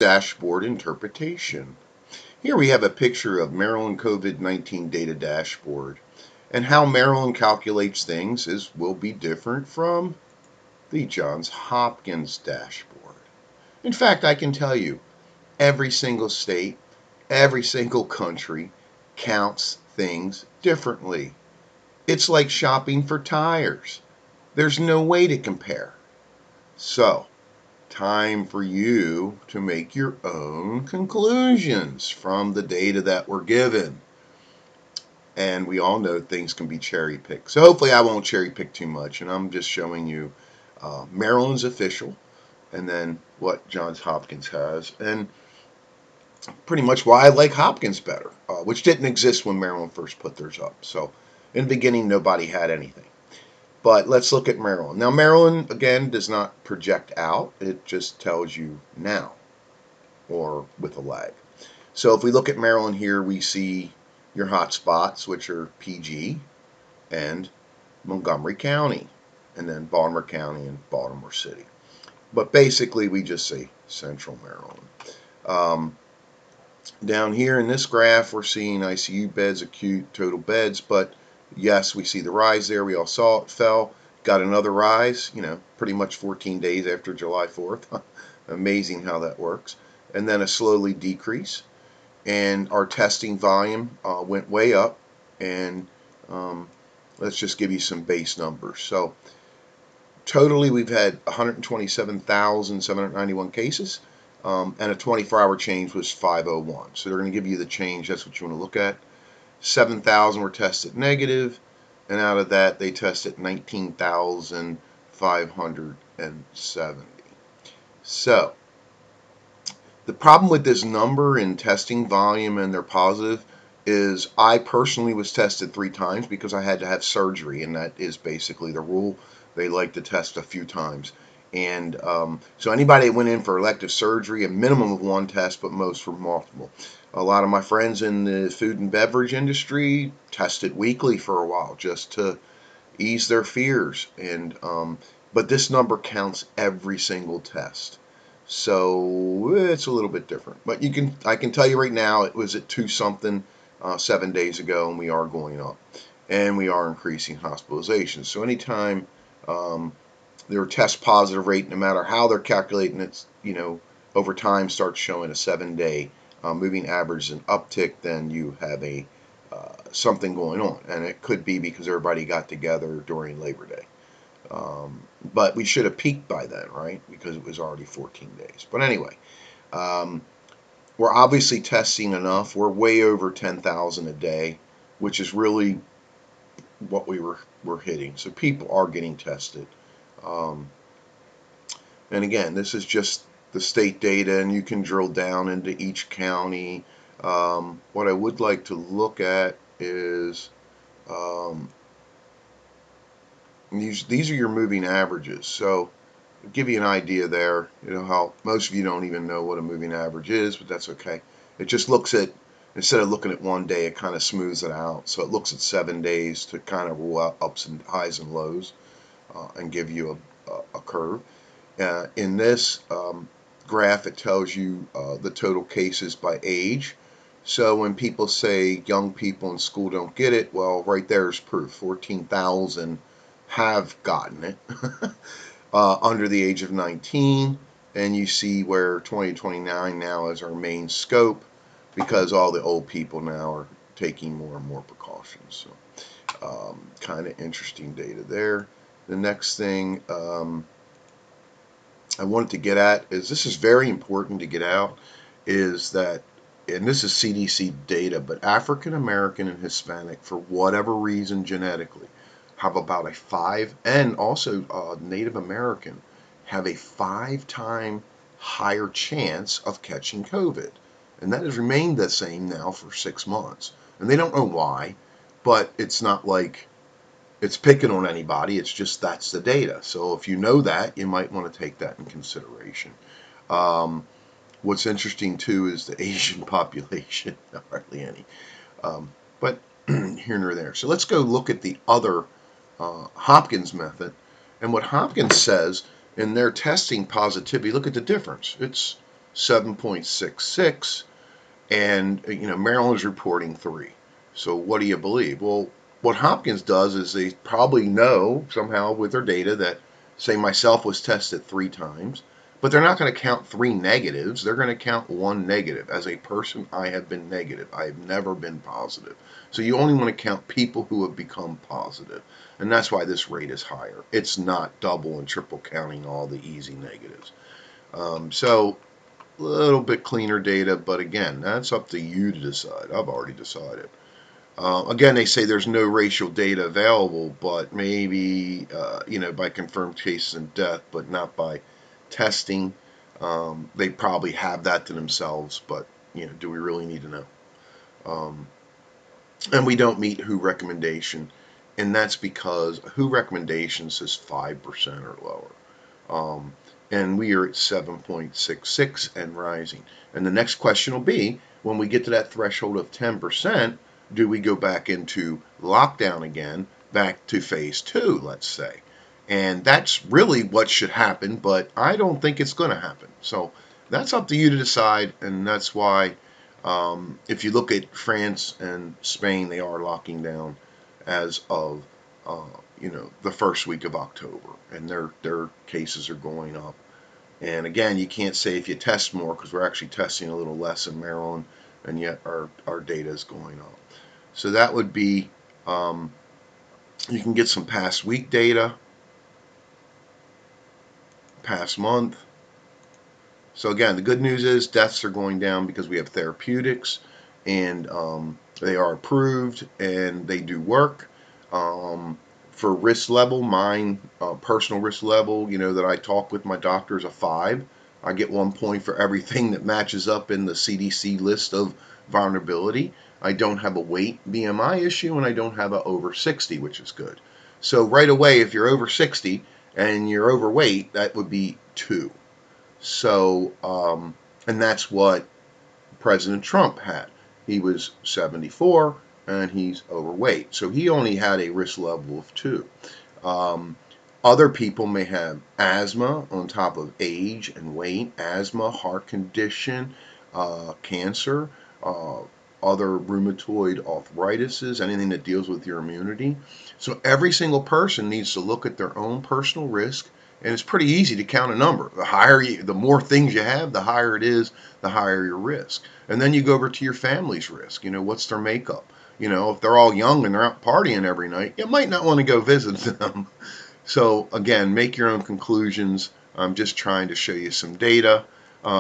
Dashboard interpretation. Here we have a picture of Maryland COVID-19 data dashboard. And how Maryland calculates things will be different from the Johns Hopkins dashboard. In fact, I can tell you, every single state, every single country counts things differently. It's like shopping for tires. There's no way to compare. So, time for you to make your own conclusions from the data that we're given. And we all know things can be cherry picked. So hopefully I won't cherry pick too much, and I'm just showing you Maryland's official and then what Johns Hopkins has, and pretty much why I like Hopkins better, which didn't exist when Maryland first put theirs up. So in the beginning, nobody had anything. But let's look at Maryland. Now, Maryland, again, does not project out. It just tells you now, or with a lag. So if we look at Maryland here, we see your hot spots, which are PG and Montgomery County, and then Baltimore County and Baltimore City. But basically, we just say Central Maryland. Down here in this graph, we're seeing ICU beds, acute, total beds, but yes, we see the rise there. We all saw it fell, got another rise, pretty much 14 days after July 4th. Amazing how that works. And then a slowly decrease. And our testing volume went way up. And let's just give you some base numbers. So totally, we've had 127,791 cases. And a 24-hour change was 501. So they're going to give you the change. That's what you want to look at. 7,000 were tested negative, and out of that, they tested 19,570. So the problem with this number in testing volume and they're positive is I personally was tested 3 times because I had to have surgery, and that is basically the rule. They like to test a few times. And so anybody that went in for elective surgery, a minimum of 1 test, but most were multiple. A lot of my friends in the food and beverage industry tested weekly for a while just to ease their fears. And but this number counts every single test, so it's a little bit different. But I can tell you right now, it was at 2 something 7 days ago, and we are going up, and we are increasing hospitalizations. So anytime their test positive rate, no matter how they're calculating it, over time starts showing a 7-day moving average and uptick, then you have a something going on, and it could be because everybody got together during Labor Day. But we should have peaked by then, right? Because it was already 14 days. But anyway, we're obviously testing enough. We're way over 10,000 a day, which is really what we're hitting. So people are getting tested. And again, this is just the state data, and you can drill down into each county. What I would like to look at is these are your moving averages. So I'll give you an idea there. It'll help. Most of you don't even know what a moving average is, but that's okay. It just looks at, instead of looking at 1 day, it kind of smooths it out. So it looks at 7 days to kind of rule out ups and highs and lows and give you a curve. In this graph, it tells you the total cases by age. So when people say young people in school don't get it, well, right there is proof. 14,000 have gotten it under the age of 19. And you see where 2029 now is our main scope, because all the old people now are taking more and more precautions. So kind of interesting data there. The next thing I wanted to get at is, this is very important to get out, is that, and this is CDC data, but African American and Hispanic, for whatever reason genetically, have about a 5, and also Native American, have a 5-time higher chance of catching COVID. And that has remained the same now for 6 months. And they don't know why, but it's not like it's picking on anybody. It's just that's the data. So if you know that, you might want to take that in consideration. What's interesting too is the Asian population, not hardly any, but here nor there. So let's go look at the other Hopkins method, and what Hopkins says in their testing positivity. Look at the difference. It's 7.66, and Maryland's reporting 3. So what do you believe? Well, what Hopkins does is they probably know somehow with their data that, say, myself was tested 3 times, but they're not going to count 3 negatives. They're going to count 1 negative. As a person, I have been negative. I have never been positive. So you only want to count people who have become positive. And that's why this rate is higher. It's not double and triple counting all the easy negatives. So a little bit cleaner data, but again, that's up to you to decide. I've already decided. Again, they say there's no racial data available, but maybe by confirmed cases and death, but not by testing. They probably have that to themselves, but do we really need to know? And we don't meet WHO recommendation, and that's because WHO recommendation says 5% or lower. And we are at 7.66 and rising. And the next question will be, when we get to that threshold of 10%, do we go back into lockdown again, back to phase 2, let's say? And that's really what should happen, but I don't think it's going to happen. So that's up to you to decide, and that's why if you look at France and Spain, they are locking down as of the first week of October, and their cases are going up. And again, you can't say if you test more, because we're actually testing a little less in Maryland, and yet our data is going up. So that would be, you can get some past week data, past month. So again, the good news is deaths are going down because we have therapeutics, and they are approved and they do work. For risk level, mine personal risk level, that I talk with my doctor is a 5. I get 1 point for everything that matches up in the CDC list of vulnerability. I don't have a weight BMI issue, and I don't have a over 60, which is good. So right away, if you're over 60 and you're overweight, that would be 2. So, and that's what President Trump had. He was 74 and he's overweight. So he only had a risk level of 2. Other people may have asthma on top of age and weight, asthma, heart condition, cancer, other rheumatoid arthritises, anything that deals with your immunity. So every single person needs to look at their own personal risk, and it's pretty easy to count a number. The more things you have, the higher it is, the higher your risk. And then you go over to your family's risk. What's their makeup? If they're all young and they're out partying every night, you might not want to go visit them. So again, make your own conclusions. I'm just trying to show you some data.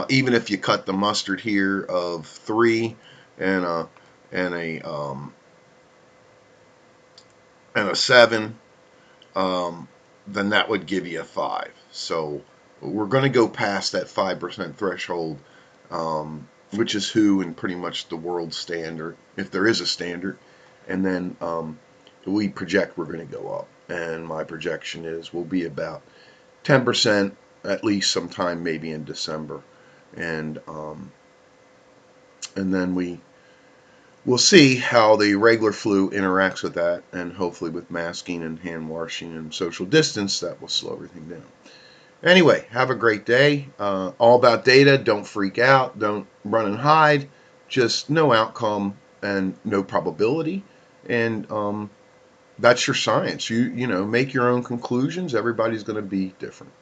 Even if you cut the mustard here of 3 and a 7, then that would give you a 5. So we're going to go past that 5% threshold, which is WHO and pretty much the world standard, if there is a standard. And then we project we're going to go up. And my projection is we'll be about 10% at least sometime maybe in December. And then we'll see how the regular flu interacts with that, and hopefully with masking and hand washing and social distance, that will slow everything down. Anyway, have a great day. All about data. Don't freak out. Don't run and hide. Just no outcome and no probability. And that's your science. You make your own conclusions. Everybody's going to be different.